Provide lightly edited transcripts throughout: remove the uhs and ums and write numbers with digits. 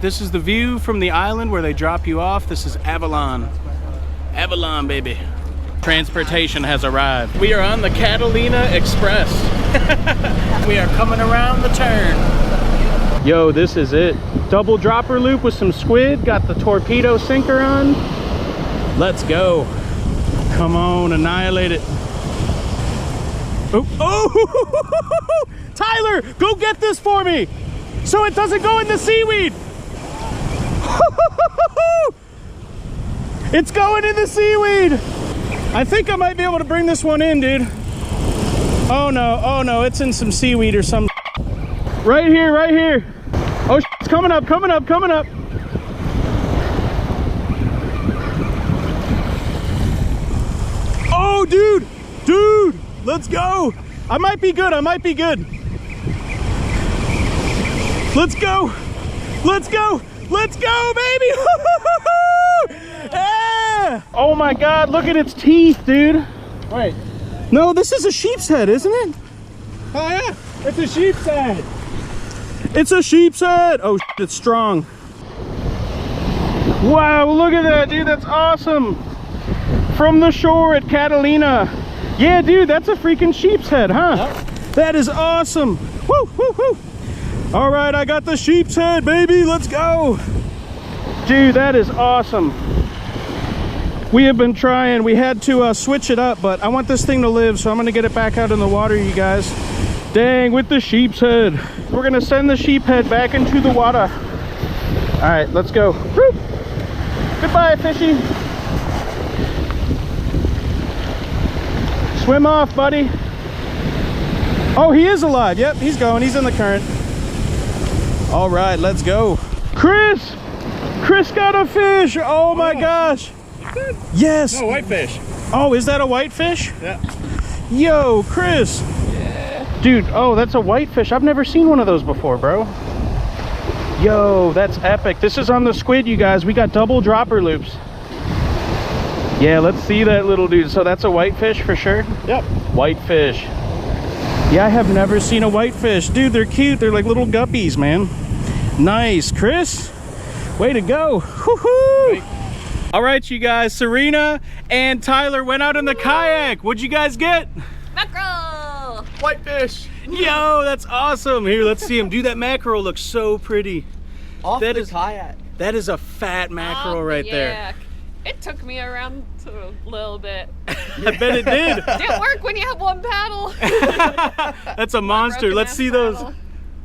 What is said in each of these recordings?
This is the view from the island where they drop you off. This is Avalon. Avalon, baby. Transportation has arrived. We are on the Catalina Express. We are coming around the turn. Yo, this is it. Double dropper loop with some squid. Got the torpedo sinker on. Let's go. Come on, annihilate it. Oh, oh! Tyler, go get this for me so it doesn't go in the seaweed. It's going in the seaweed. I think I might be able to bring this one in, dude. Oh no, it's in some seaweed or some. Right here, right here. Oh, it's coming up, coming up, coming up. Oh, dude, let's go. I might be good, I might be good. Let's go, let's go, let's go, baby. Yeah. Oh my God, look at its teeth, dude. Wait. No, this is a sheep's head, isn't it? Oh yeah, it's a sheep's head. It's a sheep's head. Oh, it's strong. Wow, look at that, dude. That's awesome. From the shore at Catalina. Yeah, dude, that's a freaking sheep's head, huh? Yep. That is awesome. Woo, woo, woo. All right, I got the sheep's head, baby. Let's go. Dude, that is awesome. We have been trying. We had to switch it up, but I want this thing to live, so I'm going to get it back out in the water, you guys. Dang, with the sheep's head. We're going to send the sheep head back into the water. All right, let's go. Woo. Goodbye, fishy. Swim off, buddy. Oh, he is alive. Yep, he's going. He's in the current. All right, let's go. Chris got a fish. Oh my gosh. Yes. No, whitefish. Oh, is that a whitefish? Yeah. Yo, Chris. Yeah. Dude, oh, that's a whitefish. I've never seen one of those before, bro. Yo, that's epic. This is on the squid, you guys. We got double dropper loops. Yeah, let's see that little dude. So that's a whitefish for sure? Yep. Whitefish. Yeah, I have never seen a whitefish. Dude, they're cute. They're like little guppies, man. Nice. Chris, way to go. Woohoo! All right, you guys, Serena and Tyler went out in the kayak. What'd you guys get? Mackerel! Whitefish. Yo, that's awesome. Here, let's see him. Dude, that mackerel looks so pretty. Off that the is, kayak. That is a fat mackerel right there. It took me around a little bit. I bet it did. Didn't work when you have one paddle. That's a monster. Let's see those. Paddle.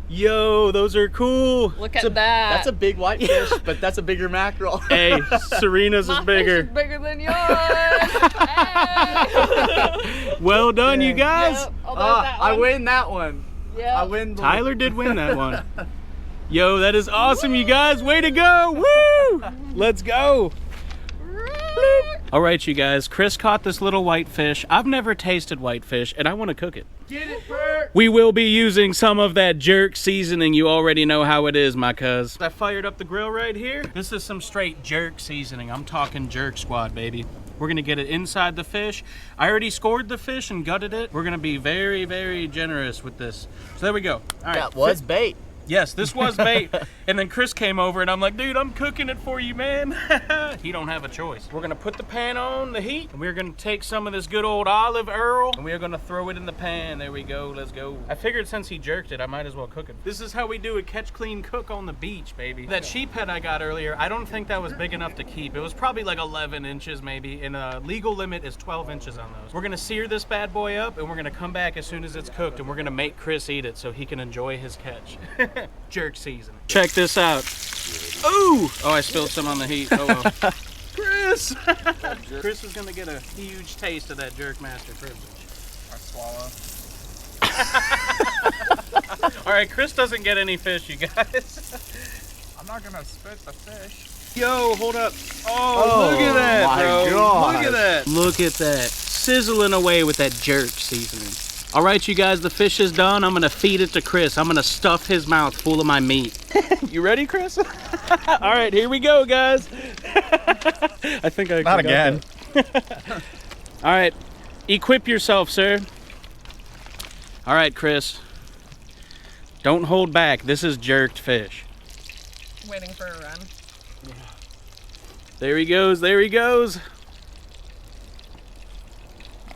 Yo, those are cool. Look at that. That's a big whitefish, but that's a bigger mackerel. Hey, Serena's My is bigger. fish is bigger than yours. Hey. Well done, you guys. Yep, that I one. win that one. Yep. I win. Tyler did win that one. Yo, that is awesome, you guys. Way to go. Woo! Let's go. All right, you guys. Chris caught this little whitefish. I've never tasted whitefish, and I want to cook it. Get it, Perch. We will be using some of that jerk seasoning. You already know how it is, my cuz. I fired up the grill right here. This is some straight jerk seasoning. I'm talking jerk squad, baby. We're gonna get it inside the fish. I already scored the fish and gutted it. We're gonna be very, very generous with this. So there we go. All right. That was bait. Yes, this was bait. And then Chris came over and I'm like, dude, I'm cooking it for you, man. He don't have a choice. We're gonna put the pan on the heat and we're gonna take some of this good old olive oil and we're gonna throw it in the pan. There we go, let's go. I figured since he jerked it, I might as well cook it. This is how we do it, catch, clean, cook on the beach, baby. That sheep head I got earlier, I don't think that was big enough to keep. It was probably like 11 inches maybe, and a legal limit is 12 inches on those. We're gonna sear this bad boy up and we're gonna come back as soon as it's cooked and we're gonna make Chris eat it so he can enjoy his catch. Jerk season. Check this out. Ooh! Oh, I spilled some on the heat. Oh well. Chris! Chris is gonna get a huge taste of that jerk master privilege. I swallow. Alright, Chris doesn't get any fish, you guys. I'm not gonna spit the fish. Yo, hold up. Oh, look at that, my bro. gosh. Look at that. Look at that. Sizzling away with that jerk seasoning. All right, you guys, the fish is done. I'm gonna feed it to Chris. I'm gonna stuff his mouth full of my meat. You ready, Chris? All right, here we go, guys. I think I Not again. All right, equip yourself, sir. All right, Chris. Don't hold back. This is jerked fish. waiting for a run. There he goes. There he goes.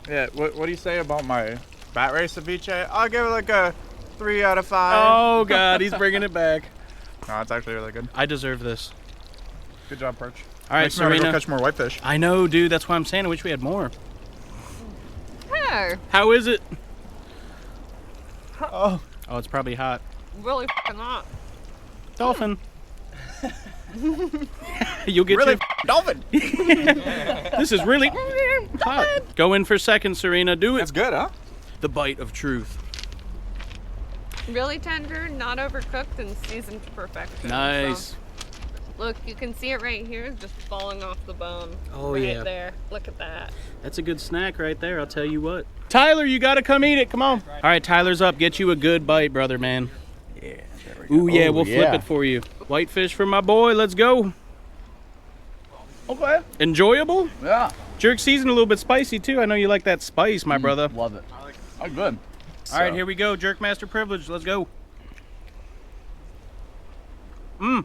Yeah, what do you say about my bat ray ceviche? I'll give it like a 3 out of 5. Oh God, he's bringing it back. No, it's actually really good. I deserve this. Good job, Perch. All right, Makes me wanna Serena. go catch more whitefish. I know, dude. That's why I'm saying I wish we had more. Hey, How is it? Oh, Oh, it's probably hot. really f***ing hot. Dolphin. You'll get really your... dolphin. This is really hot. Go in for second, Serena. Do That's it. good, huh? The bite of truth. Really tender, not overcooked, and seasoned to perfection. Nice. So, look, you can see it right here, just falling off the bone. Oh, right yeah. there. Look at that. That's a good snack right there, I'll tell you what. Tyler, you gotta come eat it, come on. All right, Tyler's up, get you a good bite, brother, man. Yeah. Ooh, yeah, Oh, we'll flip yeah. it for you. Whitefish for my boy, let's go. Okay. Enjoyable? Yeah. Jerk seasoned a little bit spicy too. I know you like that spice, my brother. Love it. Oh, good. All right, here we go, Jerk Master Privilege, let's go. Mmm.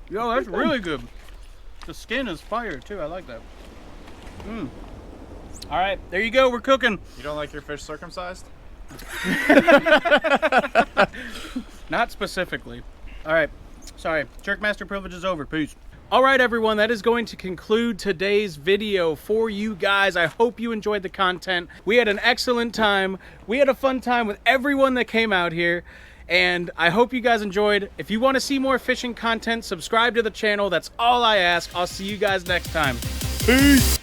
Yo, that's really good. The skin is fire too, I like that. Mmm. All right, there you go, we're cooking. You don't like your fish circumcised? Not specifically. All right, sorry. Jerk Master Privilege is over. Peace. All right, everyone, that is going to conclude today's video for you guys. I hope you enjoyed the content. We had an excellent time. We had a fun time with everyone that came out here, and I hope you guys enjoyed. If you want to see more fishing content, subscribe to the channel. That's all I ask. I'll see you guys next time. Peace.